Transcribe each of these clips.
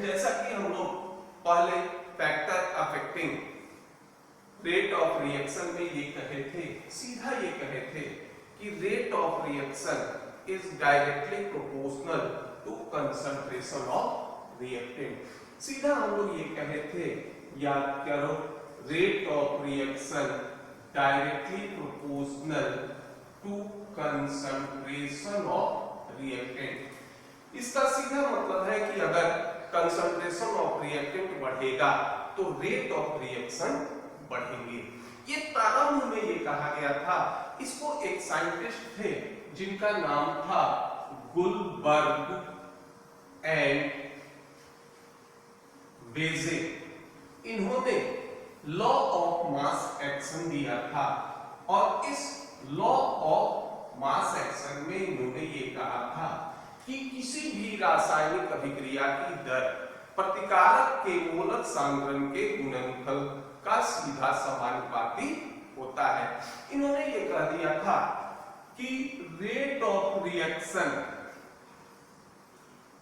जैसा कि हम लोग पहले factor affecting rate of reaction में ये कहे थे, सीधा ये कहे थे कि rate of reaction is directly proportional to concentration of reactant. सीधा हम लोग ये कहे थे, याद करो, rate of reaction directly proportional to concentration of reactant. इसका सीधा मतलब है कि अगर कंसंट्रेशन ऑफ रिएक्टेंट बढ़ेगा तो रेट ऑफ रिएक्शन बढ़ेंगे। ये प्रारंभ में ये कहा गया था। इसको एक साइंटिस्ट थे जिनका नाम था गुलबर्ग एंड बेजे। इन्होंने लॉ ऑफ मास एक्शन दिया था और इस लॉ ऑफ मास एक्शन में इन्होंने ये कहा था कि किसी भी रासायनिक अभिक्रिया की दर प्रतिकारक के मोलक सांद्रण के गुणनफल का सीधा समानुपाती होता है। इन्होंने ये कह दिया था कि rate of reaction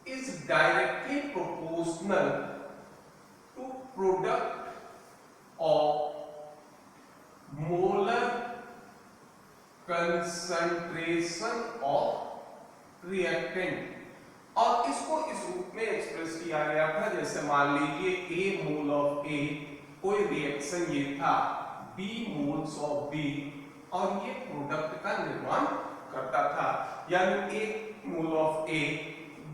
is directly proportional to product of molar concentration of reactant. और इसको इस रूप में एक्सप्रेस किया गया था, जैसे मान लीजिए A मोल ऑफ A, कोई रिएक्शन ये था B मोल्स ऑफ B और ये प्रोडक्ट का निर्माण करता था। यानी A mole of A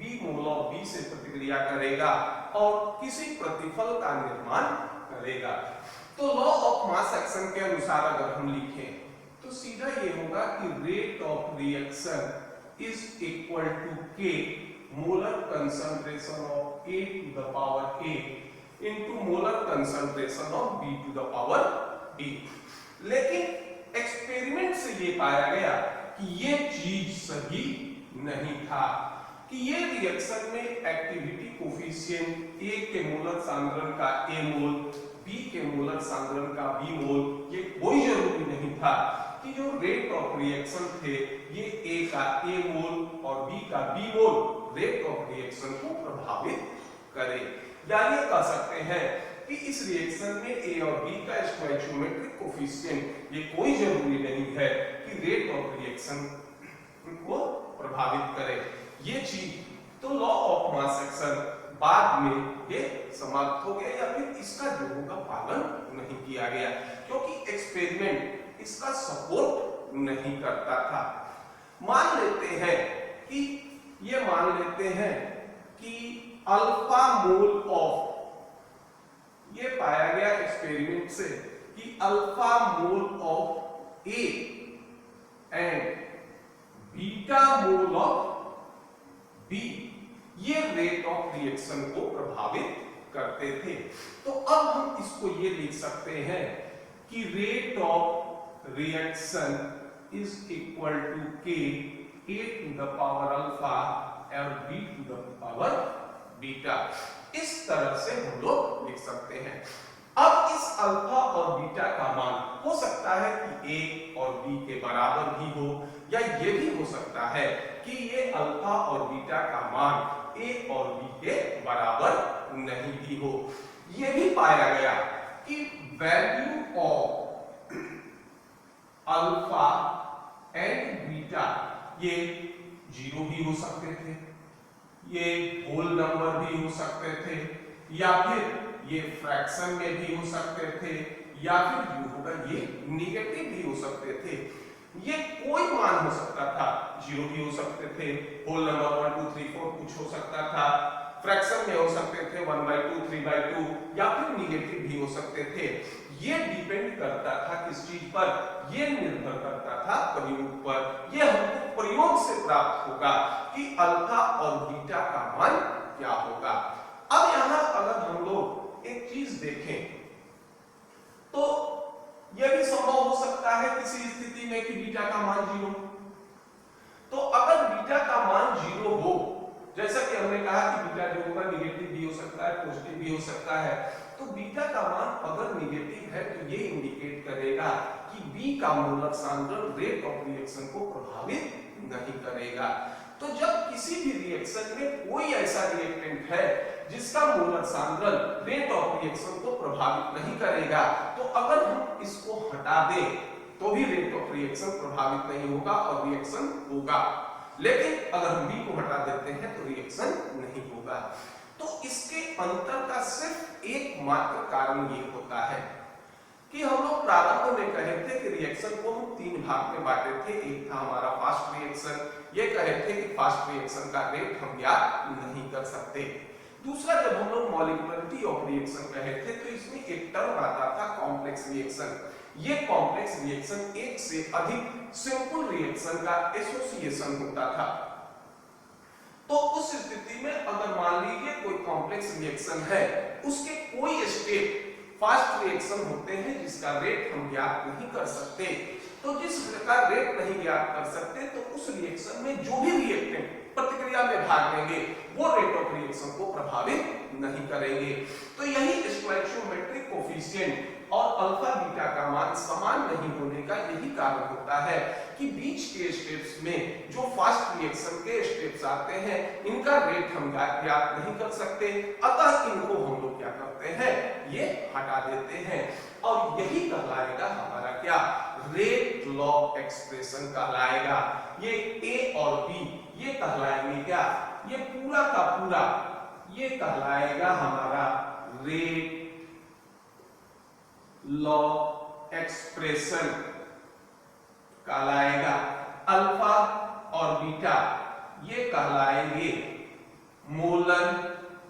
B mole of B से प्रतिक्रिया करेगा और किसी प्रतिफल का निर्माण करेगा। तो लॉ ऑफ मास एक्शन के अनुसार अगर हम लिखें तो सीधा ये होगा कि rate of reaction is equal to K molar concentration of A to the power A into molar concentration of B to the power B। लेकिन एक्सपेरिमेंट से ये पाया गया कि ये चीज सही नहीं था, कि ये रिएक्शन में एक्टिविटी कोफिशिएंट A के मोलर सांद्रण का A मोल, B के मोलर सांद्रण का B मोल, ये कोई जरूरी नहीं था कि जो रेट ऑफ रिएक्शन थे ये A का A मोल और B का B mole rate of reaction को प्रभावित करे। या ये कह सकते हैं कि इस रिएक्शन में A और B का स्टोइचियोमेट्रिक कोफिशिएंट ये कोई जरूरी नहीं है कि रेट ऑफ रिएक्शन को प्रभावित करे। ये चीज तो लॉ ऑफ मास एक्शन बाद में ये समाप्त हो गया या फिर इसका जो होगा पालन नहीं किया गया, क्योंकि एक्सपेरिमेंट इसका सपोर्ट नहीं करता था। मान लेते हैं कि ये मान लेते हैं कि अल्फा मोल ऑफ, ये पाया गया एक्सपेरिमेंट से कि alpha mole of A and beta mole of B ये रेट ऑफ रिएक्शन को प्रभावित करते थे। तो अब हम इसको ये लिख सकते हैं कि rate of reaction is equal to K A to the power alpha और B to the power beta. इस तरह से हम लोग लिख सकते हैं। अब इस अल्फा और बीटा का मान हो सकता है कि A और B के बराबर भी हो, या ये भी हो सकता है कि ये अल्फा और बीटा का मान A और B के बराबर नहीं भी हो। ये भी पाया गया कि value of alpha and beta ये जीरो भी हो सकते थे, ये होल नंबर भी हो सकते थे, या फिर ये फ्रैक्शन में भी हो सकते थे, या फिर जो होगा ये निगेटिव भी हो सकते थे। ये कोई मान हो सकता था, जीरो भी हो सकते थे, होल नंबर 1 2 3 4 कुछ हो सकता था, फ्रैक्शन में हो सकते थे 1/2 3/2, या फिर निगेटिव भी हो सकते थे। ये डिपेंड करता था किस चीज पर, ये निर्भर करता था प्रयोग पर। ये हमको प्रयोग से प्राप्त होगा कि अल्फा और बीटा का मान क्या होगा। अब यहां अगर हम लोग एक चीज देखें तो यह भी संभव हो सकता है किसी स्थिति में कि बीटा का मान 0। तो अगर बीटा का मान 0 हो, जैसा कि हमने कहा कि बीटा जो होगा निगेटिव भी हो सकता है, पॉजिटिव भी हो सकता है, तो बीटा का मान अगर निगेटिव है तो ये इंडिकेट करेगा कि B का मोलर सांद्रण रेट ऑफ रिएक्शन को प्रभावित नहीं करेगा। तो जब किसी भी रिएक्शन में कोई ऐसा रिएक्टेंट है जिसका मोलर सांद्रण रेट ऑफ रिएक्शन को प्रभावित नहीं करेगा। तो अगर हम इसको हटा दें तो भी रेट ऑफ रिएक्शन प्रभावित नहीं होगा और रिएक्शन होगा, लेकिन अगर हम बी को हटा देते हैं तो रिएक्शन नहीं होगा। तो इसके अंतर का सिर्फ एकमात्र कारण ये होता है कि हम लोग प्रारंभ में कहे थे कि रिएक्शन को हम तीन भाग में बांटे थे। एक था हमारा फास्ट रिएक्शन, ये कहे थे कि फास्ट रिएक्शन का रेट हम ज्ञात नहीं कर सकते। दूसरा, जब हम लोग मॉलिक्युलरिटी ऑफ रिएक्शन कहे थे तो इसमें एक टर्म आता था कॉम्प्लेक्स रिएक्शन। ये कॉम्प्लेक्स रिएक्शन एक से अधिक सिंपल रिएक्शन का एसोसिएशन होता था। तो उस स्थिति में अगर मान लीजिए कोई कॉम्प्लेक्स रिएक्शन है, उसके कोई स्टेप फास्ट रिएक्शन होते हैं जिसका रेट हम ज्ञात नहीं कर सकते। तो जिस प्रकार रेट नहीं ज्ञात कर सकते तो उस रिएक्शन में जो भी रिएक्टेंट प्रतिक्रिया में भाग लेंगे वो रेट ऑफ रिएक्शन को प्रभावित नहीं करेंगे। तो यही स्टोइचियोमेट्रिक कोफिशिएंट और अल्फा बीटा का मान समान नहीं होने का यही कारण होता है कि बीच के स्टेप्स में जो फास्ट रिएक्शन के स्टेप्स आते हैं इनका रेट हम ज्ञात नहीं कर सकते, अतः इनको हम लोग क्या करते हैं, ये हटा देते हैं। और यही कहलाएगा हमारा क्या, रेट लॉ एक्सप्रेशन कहलाएगा। ये ए और बी ये कहलाएंगे क्या, ये पूरा का पूरा ये कहलाएगा हमारा रेट लॉ एक्सप्रेशन कहलाएगा। अल्फा और बीटा ये कहलाएंगे molar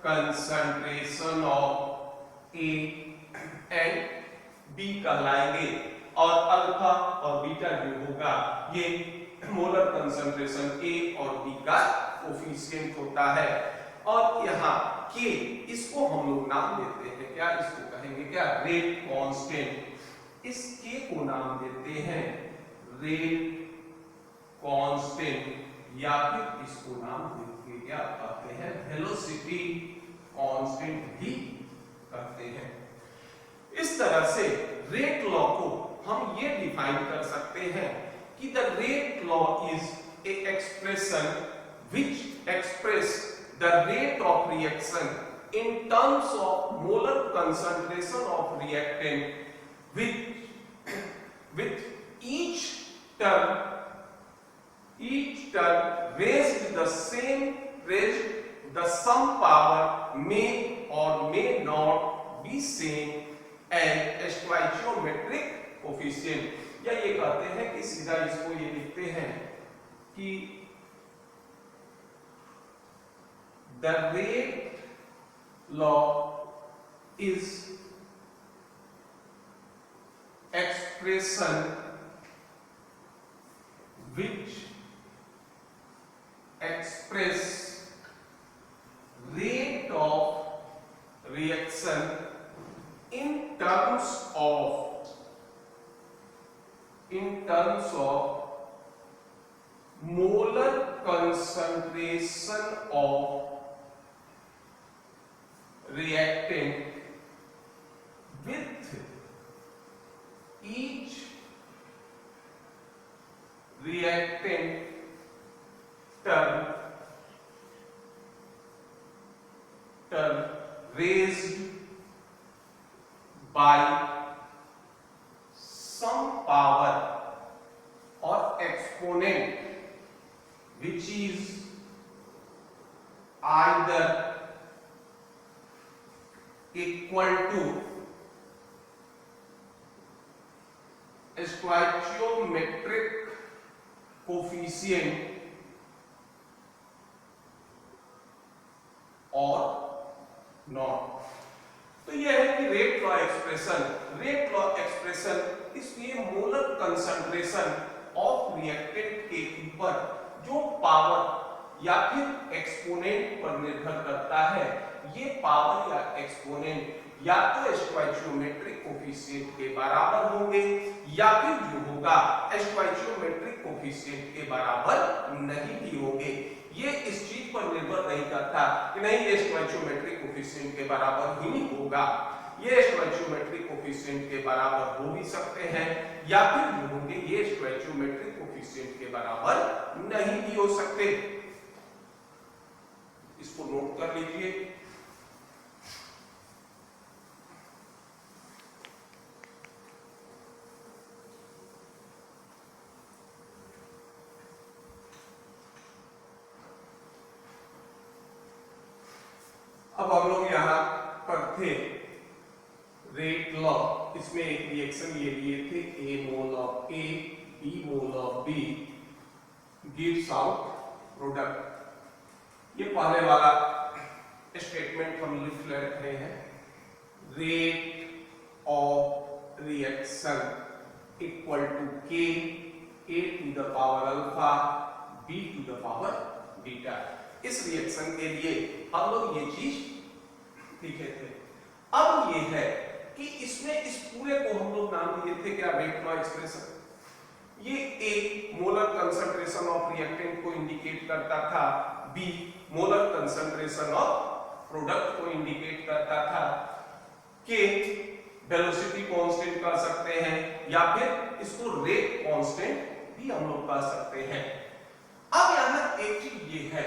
concentration of A and B कहलाएंगे। और अल्फा और बीटा जो होगा ये मोलर कंसंट्रेशन ए और बी का कोफिशिएंट होता है। और यहाँ के इसको हम लोग नाम देते हैं क्या, इसको कहेंगे क्या, रेट कांस्टेंट। इस के को नाम देते हैं रेट कांस्टेंट या फिर इसको नाम देके क्या कहते हैं, वेलोसिटी कांस्टेंट भी कहते हैं। इस तरह से रेट लॉ को हम ये डिफाइन कर सकते हैं कि the rate law is a expression which express the rate of reaction in terms of molar concentration of reactant with each term raised the sum power may or may not be same as stoichiometric coefficient। या ये कहते हैं कि सीधा इसको ये लिखते हैं कि the rate law is expression which express rate of reaction in terms of molar concentration of reactant with each reactant term raised by some power or exponent which is either equal to stoichiometric coefficient और not. तो यह है कि rate law expression इसलिए molar concentration of reactant के ऊपर जो power या फिर एक्सपोनेंट पर निर्भर करता है, ये पावर या एक्सपोनेंट या तो स्टोइचियोमेट्रिक कोफिशिएंट के बराबर होंगे या फिर जो होगा स्टोइचियोमेट्रिक कोफिशिएंट के बराबर नहीं भी होंगे। ये इस चीज पर निर्भर नहीं करता कि नहीं ये स्टोइचियोमेट्रिक कोफिशिएंट के बराबर ही नहीं होगा, ये स्टोइचियोमेट्रिक कोफिशिएंट के बराबर हो भी सकते हैं या फिर जो होंगे ये स्टोइचियोमेट्रिक कोफिशिएंट के बराबर नहीं भी हो सकते। इसको नोट कर लीजिए। अब हम लोग यहाँ पर थे रेट लॉ, इसमें एक रिएक्शन ये दिए थे, A mole of A, B mole of B gives out product. ये पहले वाला स्टेटमेंट हम लिख ले रहे हैं, rate of reaction equal to K, A to the power alpha, B to the power beta. इस रिएक्शन के लिए हम लोग ये चीज लिखे थे। अब ये है कि इसमें इस पूरे को हम लोग नाम दिए थे क्या, रेट लॉ एक्सप्रेशन। ये A molar concentration of reactant को इंडिकेट करता था, B molar concentration of product को इंडिकेट करता था, K वेलोसिटी कांस्टेंट कर सकते हैं या फिर इसको रेट कांस्टेंट भी हम लोग कह सकते हैं। अब यहां एक चीज ये है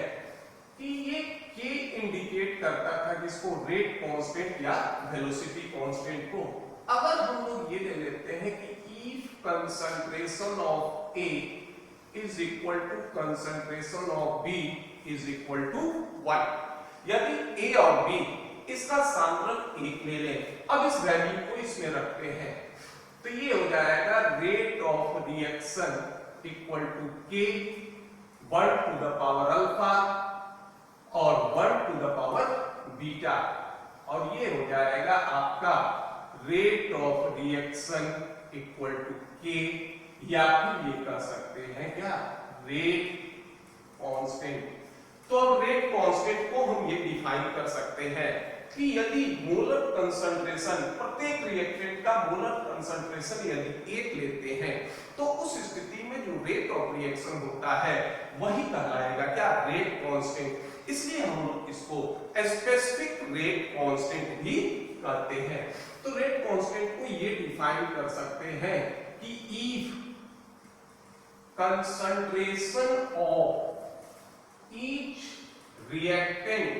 कि ये K इंडिकेट करता था किसको, रेट कांस्टेंट या वेलोसिटी कांस्टेंट को। अगर हम लोग ये ले लेते हैं कि if concentration of A is equal to concentration of B is equal to 1, यदि A और B इसका सांद्रण 1 ले लें, अब इस वैल्यू को इसमें रखते हैं तो ये हो जाएगा rate of reaction equal to K 1 to the power alpha और 1 टू द पावर बीटा, और ये हो जाएगा आपका rate of reaction equal to K, या फिर ये कह सकते हैं क्या, रेट कांस्टेंट। तो अब रेट कांस्टेंट को हम ये डिफाइन कर सकते हैं कि यदि मोलर कंसंट्रेशन, प्रत्येक रिएक्टेंट का मोलर कंसंट्रेशन यदि 1 लेते हैं तो उस स्थिति में जो रेट ऑफ रिएक्शन होता है वही कहलाएगा क्या, रेट कांस्टेंट। इसलिए हम लोग इसको स्पेसिफिक रेट कांस्टेंट भी कहते हैं। तो रेट कांस्टेंट को ये डिफाइन कर सकते हैं कि if concentration of each reactant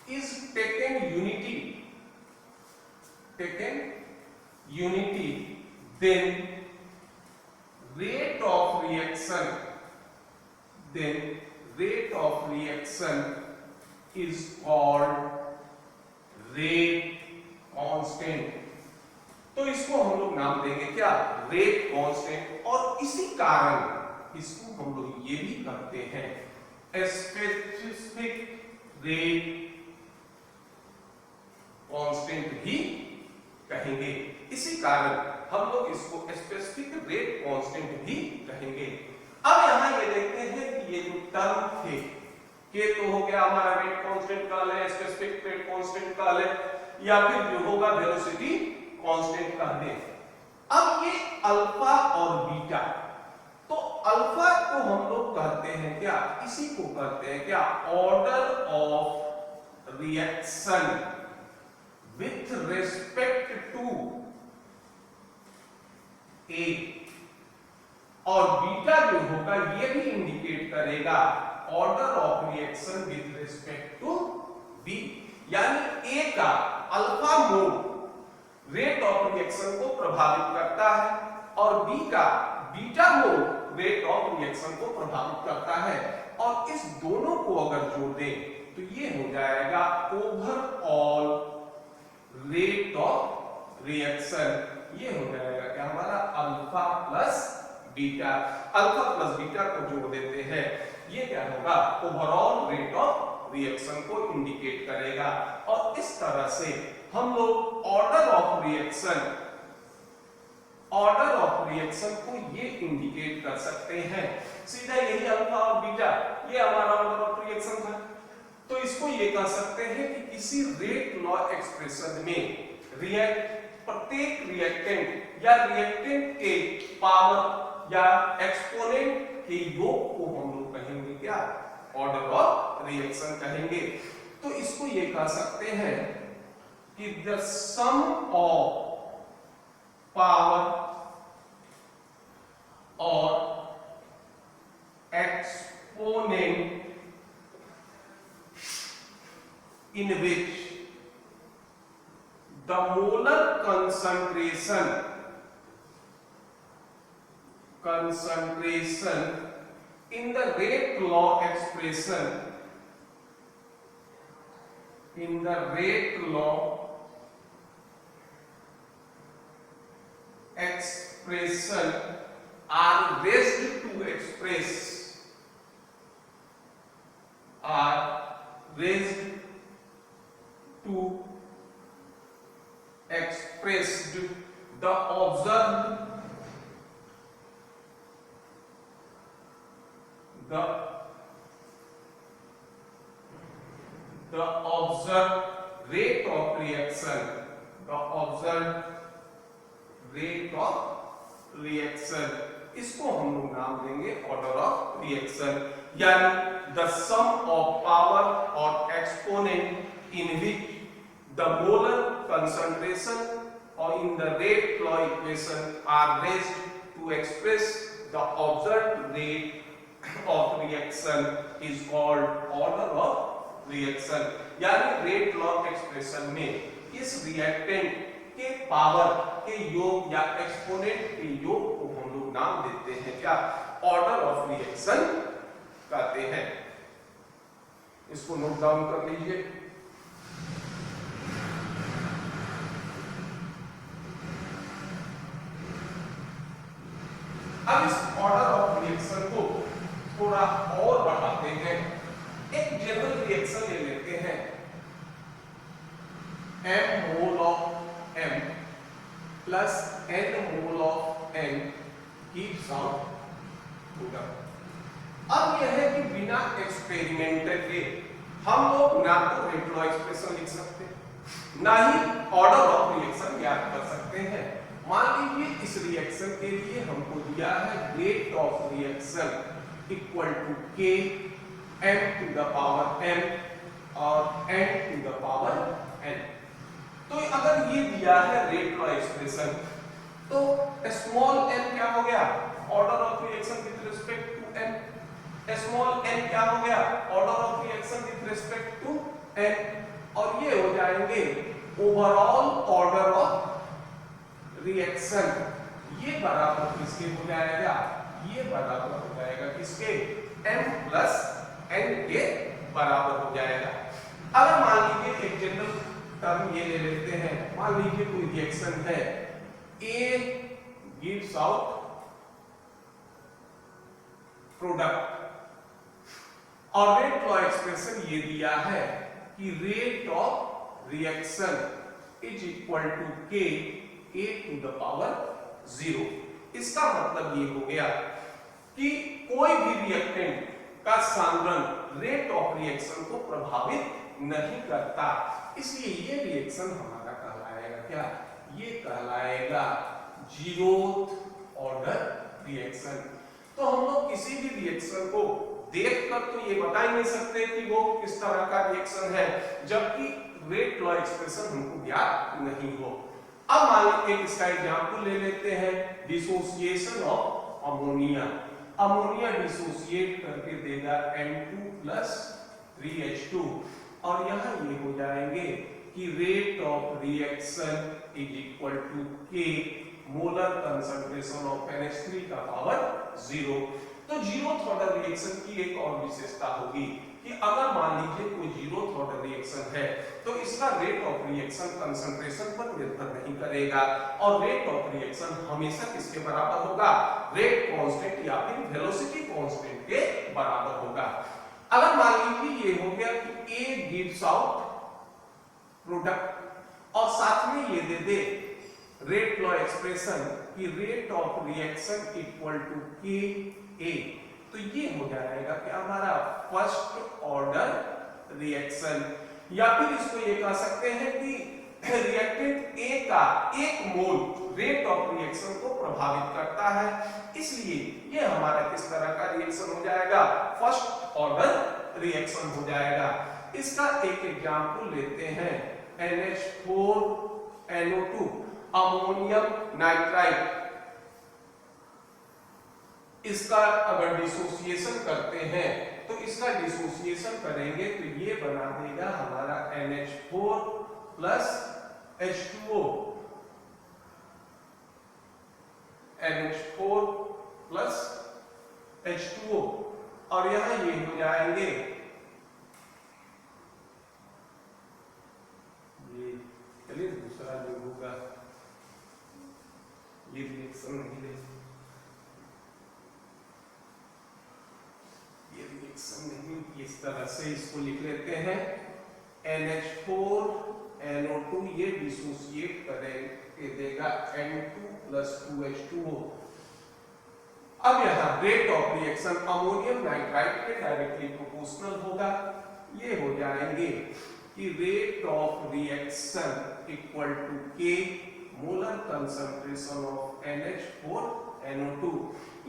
is taken unity, then rate of reaction is called rate constant. तो इसको हम लोग नाम देंगे क्या, रेट कांस्टेंट। और इसी कारण इसको हम लोग ये भी कहते हैं स्पेसिफिक रेट कांस्टेंट भी कहेंगे। इसी कारण हम लोग इसको स्पेसिफिक रेट कांस्टेंट भी कहेंगे। अब यहां ये देखते हैं कि ये जो टर्म थे, के तो हो गया हमारा रेट कांस्टेंट का ले, स्पेसिफिक रेट कांस्टेंट का ले, या फिर जो होगा वेलोसिटी कांस्टेंट कह दे। अब ये अल्फा और बीटा, तो अल्फा को हम लोग कहते हैं क्या, इसी को कहते हैं क्या, order of reaction with respect to A, और बीटा जो होगा ये भी इंडिकेट करेगा order of reaction with respect to B. यानी ए का alpha mode rate of reaction को प्रभावित करता है और बी का beta mode rate of reaction को प्रभावित करता है, और इस दोनों को अगर जोड़ दें तो ये हो जाएगा ओवरऑल रेट ऑफ रिएक्शन। ये हो जाएगा क्या हमारा alpha plus beta. Alpha plus beta को जोड़ देते हैं, ये क्या होगा, ओवरऑल रेट ऑफ रिएक्शन को इंडिकेट करेगा। और इस तरह से हम लोग ऑर्डर ऑफ रिएक्शन को ये इंडिकेट कर सकते हैं। सीधा यही अल्फा और बीटा ये हमारा ऑर्डर ऑफ रिएक्शन था। तो इसको ये कह सकते हैं कि किसी रेट लॉ एक्सप्रेशन में प्रत्येक रिएक्टेंट या रिएक्टेंट के पावर या एक्सपोनेंट के योग को हम लोग कहेंगे क्या, ऑर्डर ऑफ रिएक्शन कहेंगे। तो इसको ये कह सकते हैं कि द सम ऑफ पावर और exponent in which the molar concentration in the rate law expression in the rate law expression are raised to express the observed rate of reaction, इसको हम लोग नाम देंगे ऑर्डर ऑफ रिएक्शन, यानी the some of power और exponent in which the molar concentration or in the rate law equation are raised to express the observed rate of reaction is called order of reaction। यानी rate law expression में इस reactant के power के योग या exponent के योग को हम लोग नाम देते हैं क्या, ऑर्डर ऑफ रिएक्शन कहते हैं। इसको नोट डाउन कर लीजिए। अब इस ऑर्डर ऑफ रिएक्शन को थोड़ा और बढ़ाते हैं, एक जनरल रिएक्शन ले लेते हैं, m mole of m plus n mole of n gives out product. अब यह है कि बिना एक्सपेरिमेंटल के हम लोग ना तो रेट लॉ एक्सप्रेशन लिख सकते ना ही ऑर्डर ऑफ रिएक्शन ज्ञात कर सकते हैं। मान लीजिए इस रिएक्शन के लिए हमको दिया है rate of reaction equal to k m to the power m और n to the power n। तो अगर ये दिया है रेट लॉ एक्सप्रेशन तो स्मॉल n क्या हो गया, order of reaction with respect to n, small n क्या हो गया, order of reaction with respect to n, और ये हो जाएंगे ओवरऑल ऑर्डर ऑफ रिएक्शन। ये बराबर किसके हो जाएगा, ये बराबर हो जाएगा किसके, m प्लस n के बराबर हो जाएगा। अगर मान लीजिए एक जनरल टर्म ये ले लेते हैं, मान लीजिए कोई रिएक्शन है A gives out प्रोडक्ट और रेट लॉ एक्सप्रेशन ये दिया है कि rate of reaction is equal to k a to the power 0। इसका मतलब ये हो गया कि कोई भी रिएक्टेंट का सांद्रण रेट ऑफ रिएक्शन को प्रभावित नहीं करता, इसलिए ये रिएक्शन हमारा कहलाएगा क्या, ये कहलाएगा जीरोथ ऑर्डर रिएक्शन। तो हम लोग किसी भी रिएक्शन को देखकर तो ये बता ही नहीं सकते कि वो किस तरह का रिएक्शन है जबकि रेट लॉ एक्सप्रेशन हमको ज्ञात नहीं हो। अब मान लीजिए इसका एग्जांपल ले लेते हैं, dissociation of ammonia. Ammonia dissociate करके देगा N2+3H2 और यहाँ ये हो जाएंगे कि rate of reaction is equal to k molar concentration of NH3 का पावर 0। तो जीरोथ ऑर्डर रिएक्शन की एक और विशेषता होगी कि अगर मान लीजिए कोई जीरोथ ऑर्डर रिएक्शन है तो इसका रेट ऑफ रिएक्शन कंसंट्रेशन पर निर्भर नहीं करेगा और रेट ऑफ रिएक्शन हमेशा किसके बराबर होगा, रेट कांस्टेंट या फिर वेलोसिटी कांस्टेंट के बराबर होगा। अगर मान लीजिए ये हो गया कि A गिव्स आउट प्रोडक्ट और साथ में ये दे दे रेट लॉ एक्सप्रेशन की rate of reaction equal to k a, तो ये हो जाएगा कि हमारा फर्स्ट ऑर्डर रिएक्शन, या फिर इसको ये कह सकते हैं कि रिएक्टेंट A का 1 मोल रेट ऑफ रिएक्शन को प्रभावित करता है, इसलिए ये हमारा किस तरह का रिएक्शन हो जाएगा, फर्स्ट ऑर्डर रिएक्शन हो जाएगा। इसका एक एग्जांपल लेते हैं, NH4NO2 अमोनियम नाइट्राइड, इसका अगर डिसोसिएशन करते हैं तो इसका डिसोसिएशन करेंगे तो ये बना देगा हमारा NH4+H2O, NH4+H2O और यहां ये हो जाएंगे ये रिएक्शन नहीं ले, ये रिएक्शन नहीं, इस तरह से इसको लिख लेते हैं NH4 NO2 ये डिसोसिएट करके देगा N2 + 2H2O। अब यहाँ rate of reaction ammonium nitride के डायरेक्टली प्रोपोर्शनल होगा। ये हो जाएंगे कि rate of reaction equal to K molar concentration of NH4 NO2।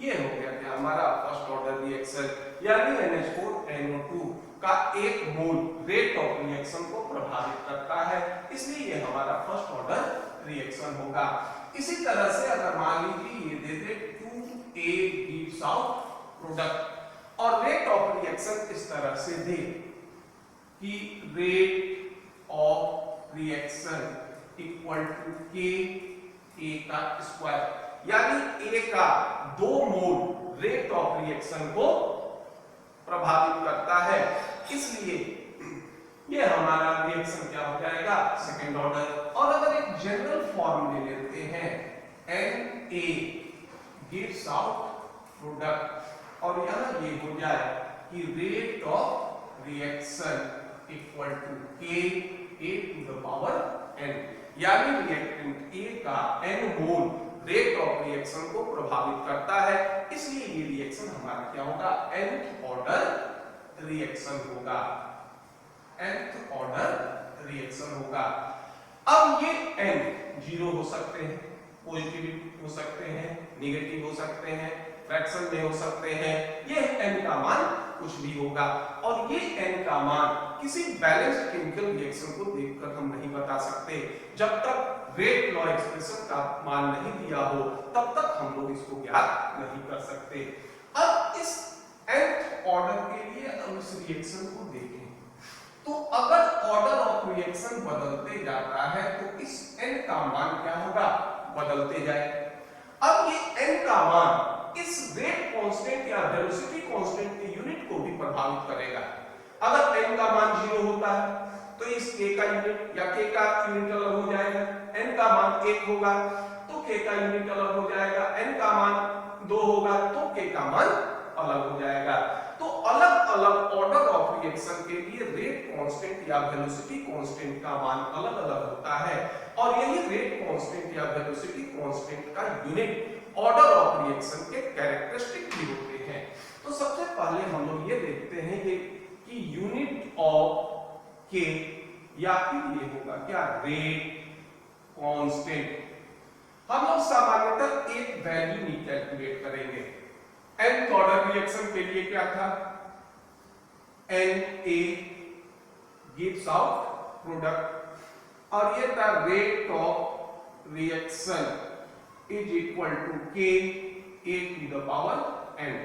ये हो गया क्या हमारा फर्स्ट ऑर्डर रिएक्शन, यानी NH4 NO2 का एक मोल रेट ऑफ रिएक्शन को प्रभावित करता है, इसलिए ये हमारा फर्स्ट ऑर्डर रिएक्शन होगा। इसी तरह से अगर मान लीजिए ये दे दे 2A गिव्स आउट प्रोडक्ट और रेट ऑफ रिएक्शन इस तरह से दे कि rate of reaction equal to K A का स्क्वायर, यानी A का 2 मोल रेट ऑफ रिएक्शन को प्रभावित करता है, इसलिए ये हमारा रिएक्शन क्या हो जाएगा सेकंड ऑर्डर। और अगर एक जनरल फॉर्म ले लेते हैं Na गिव्स आउट प्रोडक्ट और यहां ये हो जाए कि rate of reaction equal to K A to the power n, यानी रिएक्टेंट A का n mole rate of reaction को प्रभावित करता है, इसलिए ये रिएक्शन हमारा क्या होगा nth ऑर्डर रिएक्शन होगा, nth ऑर्डर रिएक्शन होगा। अब ये n 0 हो सकते हैं, पॉजिटिव हो सकते हैं, नेगेटिव हो सकते हैं, फ्रैक्शन में हो सकते हैं, ये n का मान कुछ भी होगा। और ये n का मान किसी बैलेंस्ड केमिकल रिएक्शन को देखकर हम नहीं बता सकते, जब तक रेट लॉ एक्सप्रेशन का मान नहीं दिया हो तब तक हम लोग इसको ज्ञात नहीं कर सकते। अब इस nth ऑर्डर के लिए हम इस रिएक्शन को देखें तो अगर ऑर्डर ऑफ रिएक्शन बदलते जाता है तो इस n का मान क्या होगा बदलते जाए। अब ये n का मान इस रेट कांस्टेंट या वेलोसिटी कांस्टेंट के यूनिट को भी प्रभावित करेगा। अगर n का मान 0 होता है तो इस k का यूनिट या k का यूनिट अलग हो जाएगा, n का मान 1 होगा तो k का यूनिट अलग हो जाएगा, n का मान 2 होगा तो k का मान अलग हो जाएगा। तो अलग अलग ऑर्डर ऑफ रिएक्शन के लिए रेट कांस्टेंट या वेलोसिटी कांस्टेंट का मान अलग अलग होता है और यही रेट कांस्टेंट या वेलोसिटी कांस्टेंट का यूनिट ऑर्डर ऑफ रिएक्शन के कैरेक्टरिस्टिक भी होते हैं। तो सबसे पहले हम लोग ये देखते हैं कि यूनिट ऑफ के या फिर ये होगा क्या रेट कांस्टेंट। हम लोग सामान्यतः एक वैल्यू नहीं कैलकुलेट करेंगे। nth ऑर्डर रिएक्शन के लिए क्या था Na गिव्स आउट प्रोडक्ट और ये था rate of reaction is equal to K A to the power n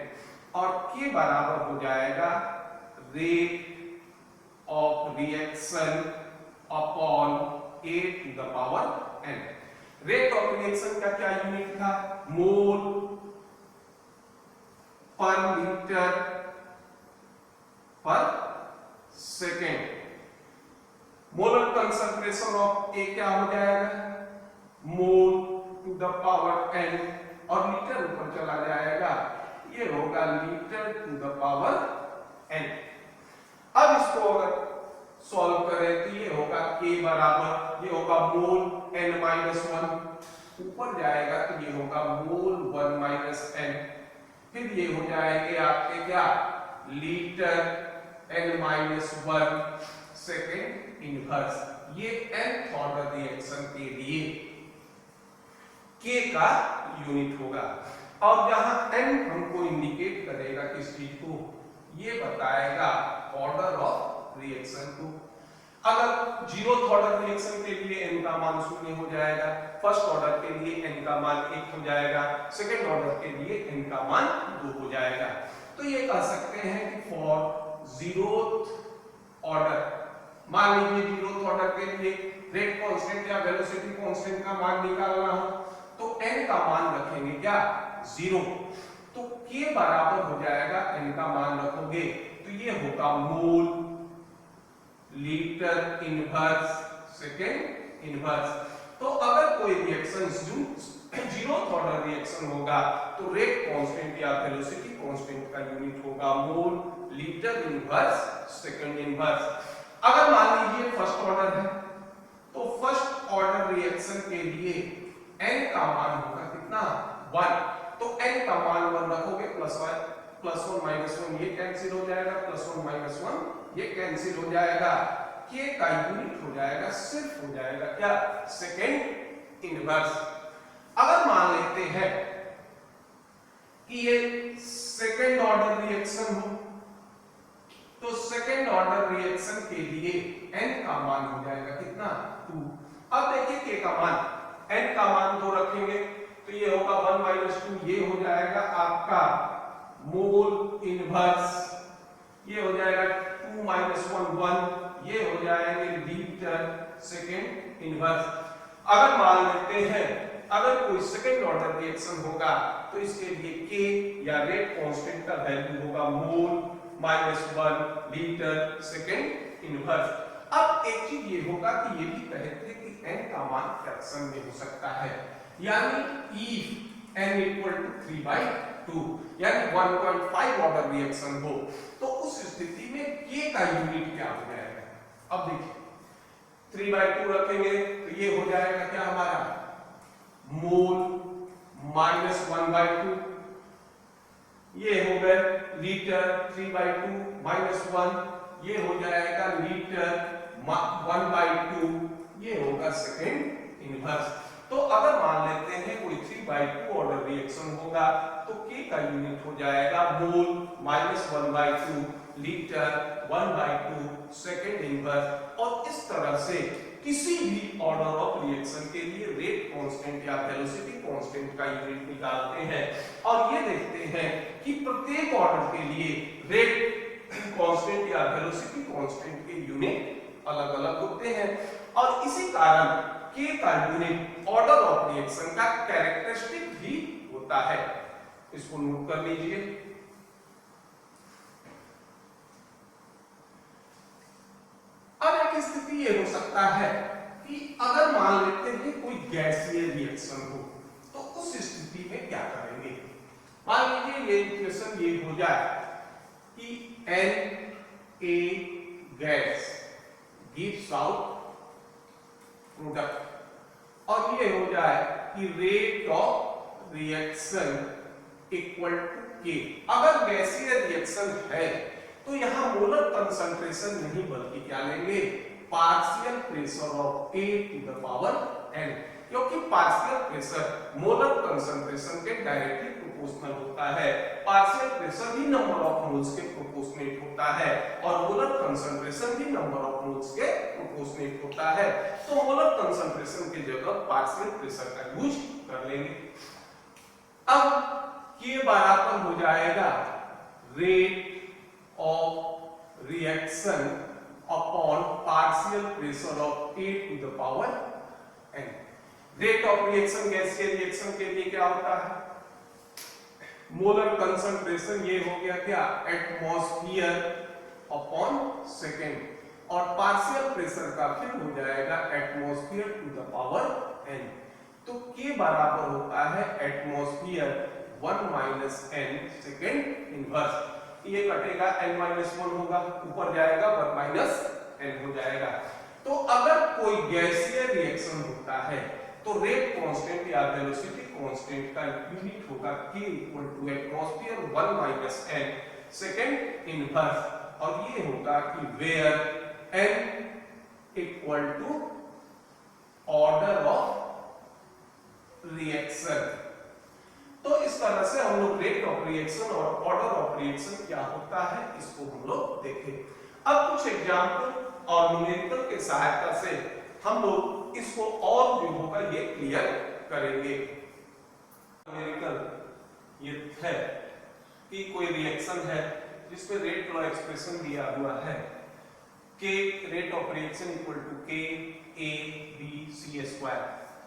और K बराबर हो जाएगा rate of reaction upon A to the power n। Rate of reaction का क्या यूनिट था मोल पर लीटर पर second. Molar concentration of A क्या हो जाएगा mole to the power n और लीटर ऊपर चला जाएगा, ये होगा litre to the power n। अब इसको अगर सॉल्व करें तो ये होगा K बराबर ये होगा मोल n-1 ऊपर जाएगा तो ये होगा मोल 1 - n, फिर ये हो जाएंगे आपके क्या लीटर n-1 सेकेंड इनवर्स। ये nth ऑर्डर रिएक्शन के लिए K का यूनिट होगा और जहां n हमको इंडिकेट करेगा किस चीज को, ये बताएगा ऑर्डर ऑफ रिएक्शन को। अगर 0th ऑर्डर रिएक्शन के लिए n का मान 0 हो जाएगा, फर्स्ट ऑर्डर के लिए n का मान 1 हो जाएगा, सेकंड ऑर्डर के लिए n का मान 2 हो जाएगा। तो ये कह सकते हैं कि फॉर 0th ऑर्डर, मान लीजिए 0th ऑर्डर के लिए रेट कांस्टेंट या वेलोसिटी कांस्टेंट का मान निकालना हो तो n का मान रखेंगे क्या 0, तो K बराबर हो जाएगा n का मान रखोगे तो ये होगा mole litre inverse second inverse. तो अगर कोई रिएक्शन जीरोथ ऑर्डर रिएक्शन होगा तो रेट कांस्टेंट या वेलोसिटी कांस्टेंट का यूनिट होगा mole litre inverse second inverse. अगर मान लीजिए फर्स्ट ऑर्डर है तो फर्स्ट ऑर्डर रिएक्शन के लिए n का मान होगा कितना 1, तो n का मान 1 रखोगे प्लस 1 माइनस 1 ये कैंसिल हो जाएगा, प्लस 1 माइनस 1 ये कैंसिल हो जाएगा, k का यूनिट हो जाएगा सिर्फ हो जाएगा क्या सेकंड इनवर्स। अगर मान लेते हैं कि ये सेकंड ऑर्डर रिएक्शन हो तो सेकंड ऑर्डर रिएक्शन के लिए n का मान हो जाएगा कितना 2। अब देखिए k का मान n का मान 2 रखेंगे तो ये होगा 1 माइनस 2 ये हो जाएगा आपका मोल इनवर्स, ये हो जाएगा 2 माइनस 1 1 ये हो जाएंगे लीटर सेकंड इनवर्स। अगर मान लेते हैं अगर कोई सेकंड ऑर्डर रिएक्शन होगा तो इसके लिए k या रेट कांस्टेंट का वैल्यू होगा mole minus 1 litre second inverse. अब एक चीज ये होगा कि ये भी कहते हैं कि n का मान फ्रैक्शन में हो सकता है, यानी if n इक्वल टू 3/2 यानी 1.5 ऑर्डर रिएक्शन हो तो उस स्थिति में k का यूनिट क्या हो जाएगा। अब देखिए 3/2 रखेंगे तो ये हो जाएगा क्या हमारा मोल माइनस 1/2 ये हो गए लीटर 3/2 माइनस 1 ये हो जाएगा लीटर 1/2 ये होगा सेकंड इनवर्स। तो अगर मान लेते हैं कोई 3/2 ऑर्डर रिएक्शन होगा तो k का यूनिट हो जाएगा mole minus 1/2 litre 1/2 second inverse. और इस तरह से किसी भी ऑर्डर ऑफ रिएक्शन के लिए रेट कांस्टेंट या वेलोसिटी कांस्टेंट का यूनिट निकालते हैं और ये देखते हैं कि प्रत्येक ऑर्डर के लिए रेट कांस्टेंट या वेलोसिटी कांस्टेंट के यूनिट अलग-अलग होते हैं और इसी कारण k का यूनिट ऑर्डर ऑफ रिएक्शन का कैरेक्टरिस्टिक भी होता है। इसको नोट कर लीजिए। अब एक स्थिति ये हो सकता है कि अगर मान लेते हैं कोई गैसीय रिएक्शन हो तो उस स्थिति में क्या करेंगे। मान लीजिए ये इक्वेशन ये हो जाए कि Na gas gives out product और ये हो जाए कि rate of reaction equal to k। अगर गैसीय रिएक्शन है तो यहां मोलर कंसंट्रेशन नहीं बल्कि क्या लेंगे partial pressure of A to the power n, क्योंकि पार्शियल प्रेशर मोलर कंसंट्रेशन के डायरेक्टली प्रोपोर्शनल होता है। पार्शियल प्रेशर भी नंबर ऑफ मोल्स के प्रोपोर्शनेट होता है और मोलर कंसंट्रेशन भी नंबर ऑफ मोल्स के प्रोपोर्शनेट होता है। तो मोलर कंसंट्रेशन की जगह पार्शियल प्रेशर का यूज कर लेंगे। अब k बराबर हो जाएगा rate of reaction upon partial pressure of A to the power n। Rate of reaction गैसीय रिएक्शन के लिए क्या होता है मोलर कंसंट्रेशन ये हो गया क्या एटमॉस्फेयर अपॉन सेकेंड और पार्शियल प्रेशर का फिर हो जाएगा atmosphere to the power n। तो k बराबर होता है atmosphere 1 minus n second inverse. ये कटेगा n माइनस 1 होगा ऊपर जाएगा 1 माइनस n हो जाएगा। तो अगर कोई गैसीय रिएक्शन होता है तो रेट कांस्टेंट या वेलोसिटी कांस्टेंट का यूनिट होगा k equal to atmosphere 1 minus n second inverse और ये होगा कि where n equal to order of reaction. तो इस तरह से हम लोग रेट ऑफ रिएक्शन और ऑर्डर ऑफ रिएक्शन क्या होता है इसको हम लोग देखें। अब कुछ एग्जांपल और न्यूमेरिकल के सहायता से हम लोग इसको और जो होगा ये क्लियर करेंगे। न्यूमेरिकल ये है कि कोई रिएक्शन है जिसमें रेट लॉ एक्सप्रेशन दिया हुआ है k rate of reaction equal to k a b c square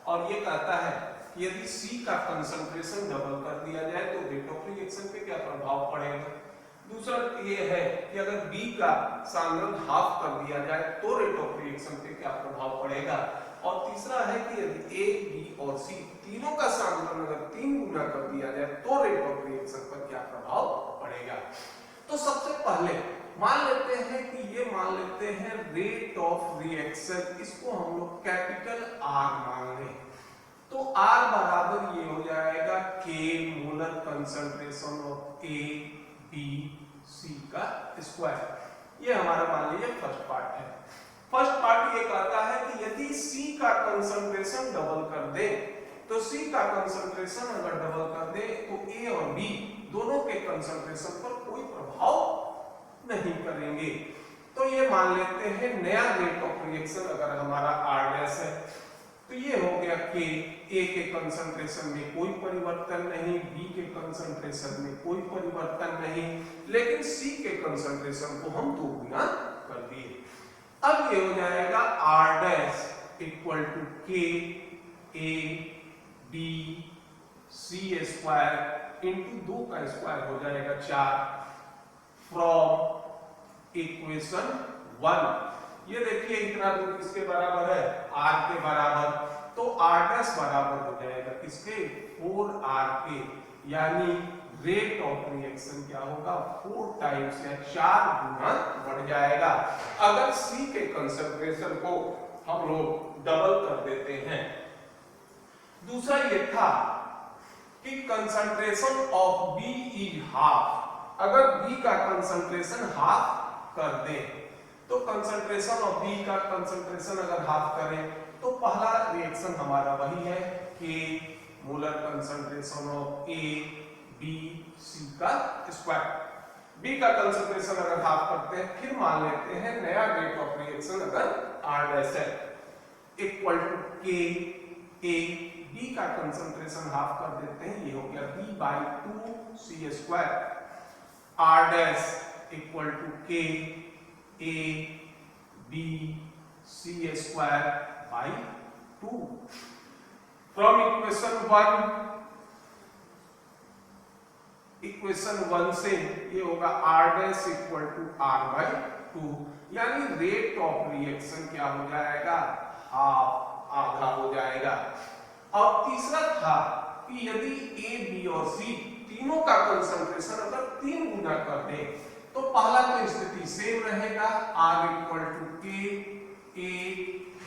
और ये कहता है कि यदि C का कंसंट्रेशन डबल कर दिया जाए तो रेट ऑफ रिएक्शन पे क्या प्रभाव पड़ेगा। दूसरा ये है कि अगर B का सांद्रण हाफ कर दिया जाए तो रेट ऑफ रिएक्शन पे क्या प्रभाव पड़ेगा। और तीसरा है कि यदि ए, बी और सी तीनों का सांद्रण अगर 3 गुना कर दिया जाए तो रेट ऑफ रिएक्शन पर क्या प्रभाव पड़ेगा। तो सबसे पहले मान लेते हैं कि ये मान लेते हैं रेट ऑफ रिएक्शन, इसको हम लोग कैपिटल आर मान लें। तो आर बराबर ये हो जाएगा K molar concentration of A B C का स्क्वायर। ये हमारा मान लीजिए फर्स्ट पार्ट है। फर्स्ट पार्ट ये कहता है कि यदि सी का कंसंट्रेशन डबल कर दे, तो सी का कंसंट्रेशन अगर डबल कर दे तो ए और बी दोनों के कंसंट्रेशन पर कोई प्रभाव नहीं करेंगे। तो ये मान लेते हैं नया रेट ऑफ रिएक्शन अगर हमारा आर डैश है तो ये हो गया कि ए के कंसंट्रेशन में कोई परिवर्तन नहीं, बी के कंसंट्रेशन में कोई परिवर्तन नहीं, लेकिन सी के कंसंट्रेशन को हम 2 गुना कर दिए। अब ये हो जाएगा आर डैश इक्वल टू के A B C square into 2 का स्क्वायर हो जाएगा 4 फ्रॉम इक्वेशन 1। ये देखिए इतना दूर किसके बराबर है, आर के बराबर। तो आर डैश बराबर हो जाएगा किसके, 4r के, यानी रेट ऑफ रिएक्शन क्या होगा 4 टाइम्स या 4 गुना बढ़ जाएगा अगर सी के कंसंट्रेशन को हम लोग डबल कर देते हैं। दूसरा ये था कि concentration of B is half. अगर बी का कंसंट्रेशन हाफ कर दे तो कंसंट्रेशन ऑफ बी का कंसंट्रेशन अगर हाफ करें तो पहला रिएक्शन हमारा वही है कि molar concentration of A B C का स्क्वायर। बी का कंसंट्रेशन अगर हाफ करते हैं, फिर मान लेते हैं नया रेट ऑफ रिएक्शन अगर आर डैश है इक्वल टू के ए बी का कंसंट्रेशन हाफ कर देते हैं, ये हो गया b by 2 c square. R dash equal to के A B C square by 2 from equation 1 से ये होगा r dash equal to r by 2, यानी रेट ऑफ रिएक्शन क्या हो जाएगा, हाफ, आधा हो जाएगा। और तीसरा था कि यदि ए बी और सी तीनों का कंसंट्रेशन अगर 3 गुना कर दे तो पहला तो स्थिति सेम रहेगा, आर इक्वल टू के ए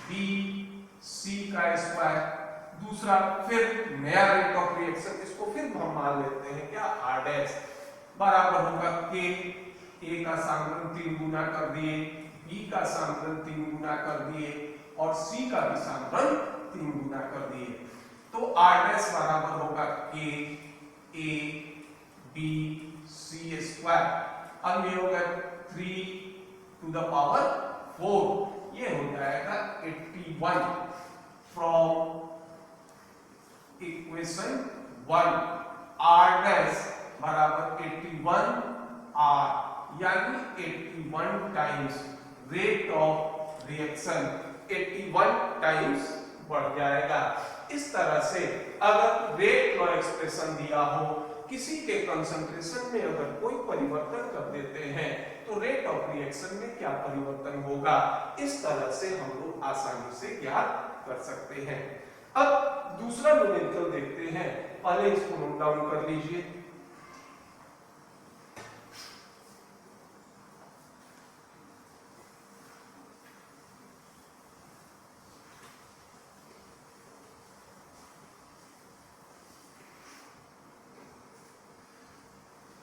बी सी का स्क्वायर। दूसरा फिर नया रेट ऑफ रिएक्शन, इसको फिर हम मान लेते हैं क्या, आर डैश बराबर होगा के ए का सांद्रण 3 गुना कर दिए, बी का सांद्रण 3 गुना कर दिए और सी का भी सांद्रण 3 गुना कर दिए। तो आर डैश बराबर होगा के ए बी सी स्क्वायर। अब ये हो गया 3 टू द पावर 4, ये हो जाएगा 81 फ्रॉम इक्वेशन 1। आर डैश बराबर 81 आर, यानी 81 times rate of reaction 81 times बढ़ जाएगा। इस तरह से अगर रेट का एक्सप्रेशन दिया हो, किसी के कंसंट्रेशन में अगर कोई परिवर्तन कर देते हैं तो रेट ऑफ रिएक्शन में क्या परिवर्तन होगा, इस तरह से हम लोग आसानी से ज्ञात कर सकते हैं। अब दूसरा न्यूमेरिकल देखते हैं, पहले इसको नोट डाउन कर लीजिए।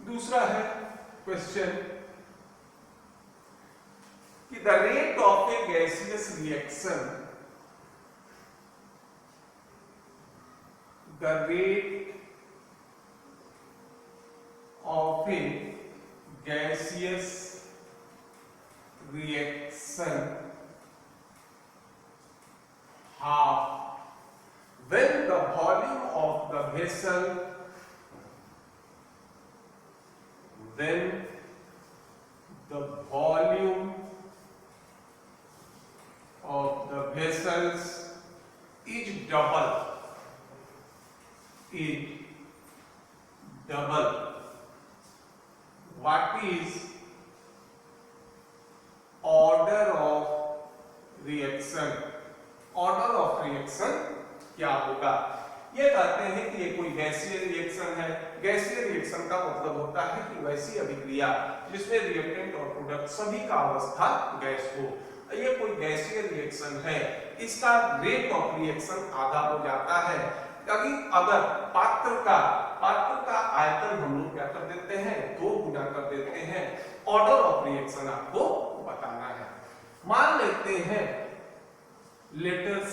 दूसरा है क्वेश्चन कि the rate of A gaseous reaction, the rate of A gaseous reaction half when the volume of the vessel, when the volume of the vessels is double, what is order of reaction? Order of reaction क्या होगा। ये कहते हैं कि ये कोई गैसीय reaction है। गैसीय रिएक्शन का मतलब होता है कि वैसी अभिक्रिया जिसमें रिएक्टेंट और प्रोडक्ट सभी का अवस्था गैस हो। ये कोई गैसीय रिएक्शन है, इसका रेट ऑफ रिएक्शन आधा हो जाता है। अगर पात्र का आयतन हम लोग क्या कर देते हैं, 2 गुना कर देते हैं। ऑर्डर ऑफ रिएक्शन आपको बताना है। मान लेते हैं, let us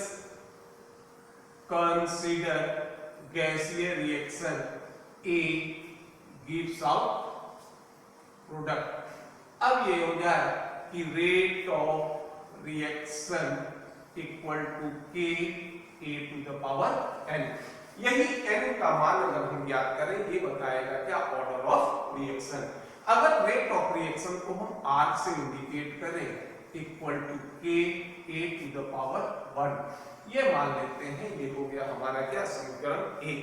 consider gaseous reaction A gives out product। अब ये हो जाए कि rate of reaction equal to K A to the power n। यही n का मान अगर हम ज्ञात करें, ये बताएगा क्या, ऑर्डर ऑफ रिएक्शन। अगर रेट ऑफ रिएक्शन को हम R से इंडिकेट करें, equal to K A to the power 1, ये मान लेते हैं। ये हो गया हमारा क्या, समीकरण 1।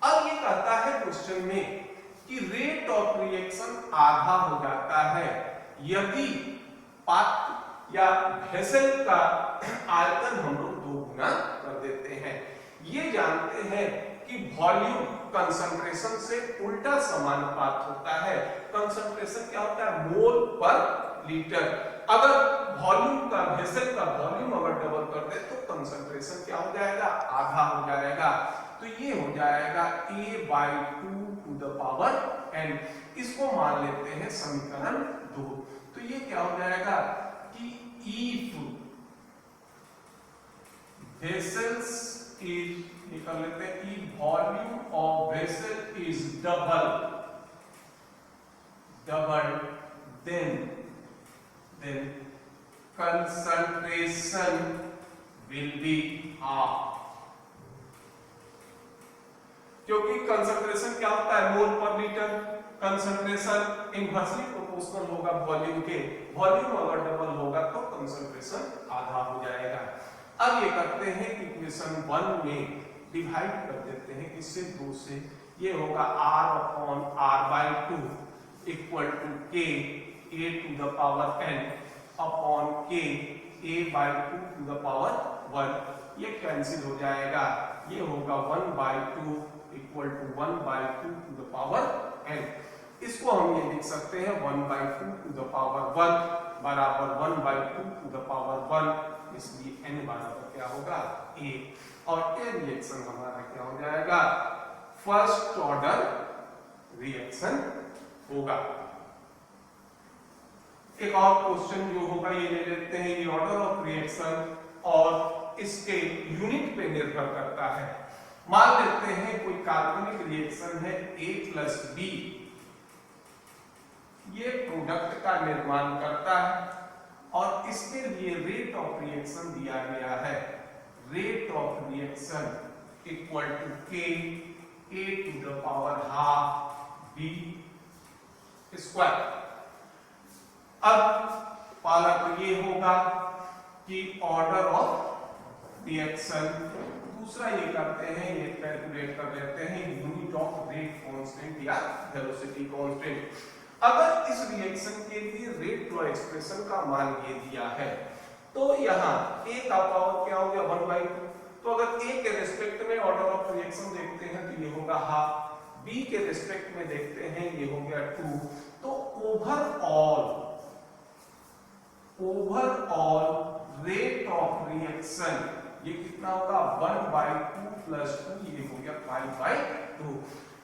अब ये कहता है क्वेश्चन में कि रेट ऑफ रिएक्शन आधा हो जाता है यदि पात्र या वेसल का आयतन हम लोग 2 गुना कर देते हैं। ये जानते हैं कि वॉल्यूम कंसंट्रेशन से उल्टा समानुपात होता है। कंसंट्रेशन क्या होता है, मोल पर लीटर। अगर वॉल्यूम का, वेसल का वॉल्यूम अगर डबल कर दे तो कंसंट्रेशन क्या हो जाएगा, आधा हो जाएगा। तो ये हो जाएगा A/2 to the power n। इसको मान लेते हैं समीकरण 2। तो ये क्या हो जाएगा कि if vessels is, ये कर लेते हैं, if volume of vessel is double then concentration will be half। क्योंकि कंसंट्रेशन क्या होता है, मोल पर लीटर। कंसंट्रेशन इनवर्सली प्रोपोर्शनल होगा वॉल्यूम के। वॉल्यूम अगर डबल होगा तो कंसंट्रेशन आधा हो जाएगा। अब ये करते हैं कि इक्वेशन 1 में डिवाइड कर देते हैं, इससे 2 से। ये होगा R/R/2 equal to K A to the power n upon K A/2 to the power 1। ये कैंसिल हो जाएगा। ये होगा 1/2 equal to 1/2 to the power n। इसको हम ये लिख सकते हैं 1/2 to the power 1 बराबर 1/2 to the power 1, इसलिए n बराबर क्या होगा, a। और ये रिएक्शन हमारा क्या हो जाएगा, फर्स्ट ऑर्डर रिएक्शन होगा। एक और क्वेश्चन जो होगा ये ले लेते हैं। ये ऑर्डर ऑफ रिएक्शन और इसके यूनिट पे निर्भर करता है। मान लेते हैं कोई कार्बनिक रिएक्शन है A+B, ये प्रोडक्ट का निर्माण करता है और इसके लिए रेट ऑफ रिएक्शन दिया गया है। Rate of reaction equal to K A to the power half B square. अब पहला तो ये होगा कि ऑर्डर ऑफ रिएक्शन, दूसरा ये करते हैं, ये कैलकुलेट कर लेते हैं यूनिट ऑफ रेट कांस्टेंट या वेलोसिटी कांस्टेंट। अगर इस रिएक्शन के लिए रेट लॉ एक्सप्रेशन का मान ये दिया है तो यहाँ a का पावर क्या हो गया 1/2। तो अगर a के रिस्पेक्ट में ऑर्डर ऑफ रिएक्शन देखते हैं तो ये होगा हाफ, b के रिस्पेक्ट में देखते हैं ये हो गया 2। तो ओवरऑल रेट ऑफ रिएक्शन ये कितना होगा 1/2 प्लस 2, ये हो गया 5/2।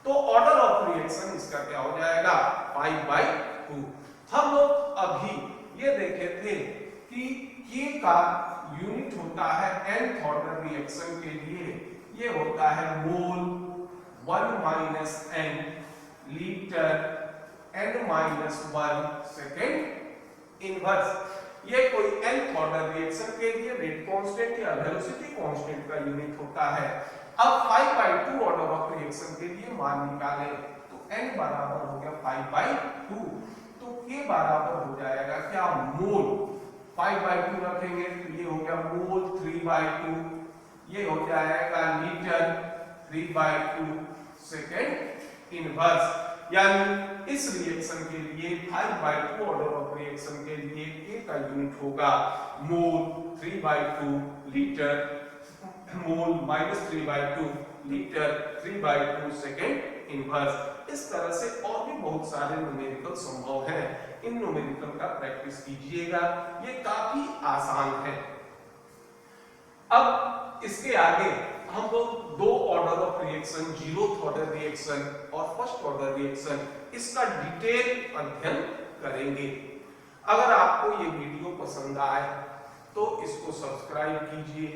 तो ऑर्डर ऑफ रिएक्शन इसका क्या हो जाएगा 5/2। हम लोग अभी ये देखे थे कि K का यूनिट होता है nth ऑर्डर रिएक्शन के लिए, ये होता है मोल 1 - n litre n-1 second inverse. ये कोई nth ऑर्डर रिएक्शन के लिए रेट कांस्टेंट या वेलोसिटी कांस्टेंट का यूनिट होता है। अब 5/2 ऑर्डर ऑफ रिएक्शन के लिए मान निकालें तो n बराबर हो गया 5/2, तो K बराबर हो जाएगा क्या मोल। 5/2 रखेंगे तो ये हो गया मोल 3/2, ये हो जाएगा लीटर 3/2 सेकेंड इनवर्स। यानी इस रिएक्शन के लिए 5/2 ऑर्डर ऑफ रिएक्शन के लिए K का यूनिट होगा मोल 3/2 लीटर, मोल -3/2 लीटर 3/2 सेकेंड इनवर्स। इस तरह से और भी बहुत सारे न्यूमेरिकल संभव हैं। इन न्यूमेरिकल का प्रैक्टिस कीजिएगा, ये काफी आसान है। अब इसके आगे हम लोग दो order of reaction, zeroth order reaction और फर्स्ट ऑर्डर रिएक्शन, इसका डिटेल अध्ययन करेंगे। अगर आपको ये वीडियो पसंद आए तो इसको सब्सक्राइब कीजिए,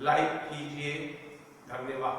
लाइक कीजिए। धन्यवाद।